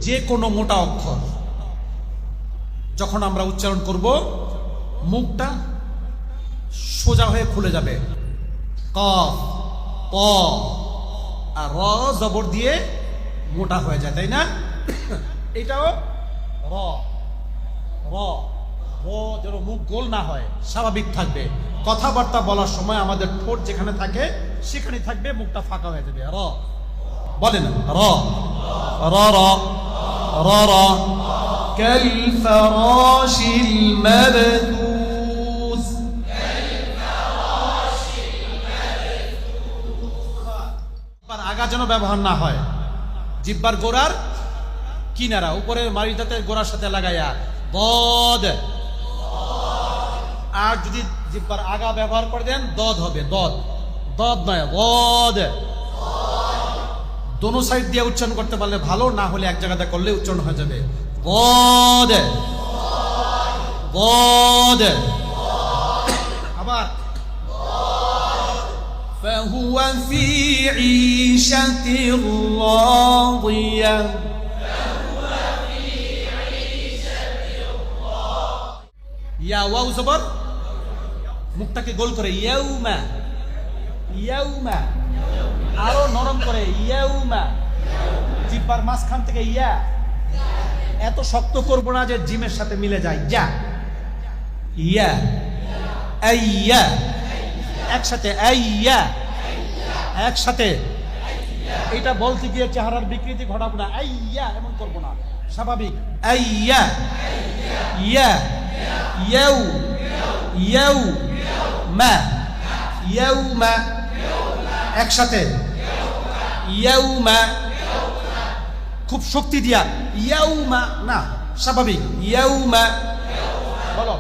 যে কোনো মোটা অক্ষর যখন আমরা উচ্চারণ করব মুখটা সোজা হয়ে খুলে যাবে। কফ, ক আর র জবর দিয়ে মোটা হয়ে যায়, তাই না? এটাও র র র যেন মুখ গোল না হয়, স্বাভাবিক থাকবে। কথাবার্তা বলার সময় আমাদের ঠোঁট যেখানে থাকে সেখানে থাকবে, মুখটা ফাঁকা হয়ে যাবে। র বলেন, র র র র র কাল ফারাশিল মাবথুস। আগা যেন ব্যবহার না হয়, জিহ্বার গোড়ার কিনারা উপরের মারিটাতে গোড়ার সাথে লাগাইয়া দদ। আর যদি জিহ্বার আগা ব্যবহার করে দেন দদ হবে, দদ দদ নয় দদ। দোনো সাইড দিয়ে উচ্চারণ করতে পারলে ভালো, না হলে এক জায়গাতে করলে উচ্চারণ হয়ে যাবে দদ দদ। আবার فهو في عيشة راضية। ইয়া ওয়াও জবর, মুখটাকে গোল করে ইয়াউমা ইয়াউমা, আরো নরম করে ইয়াউমা। জিহ্বার মাঝখান থেকে ইয়া, এত শক্ত করব না যে জিমের সাথে মিলে যায়। ইয়া ইয়া আইয়া, একসাথে আইয়া, একসাথে। এটা বলতে গিয়ে চেহারার বিকৃতি ঘটাবো না, আইয়া এমন করবো না, স্বাভাবিক। আইয়া ইয়া ইয়াউ ইয়াউ মা ইয়াউমা, একসাথে ইয়াউমা, খুব শক্তি দিয়া ইয়াউমা না, স্বাভাবিক ইয়াউমা। বলো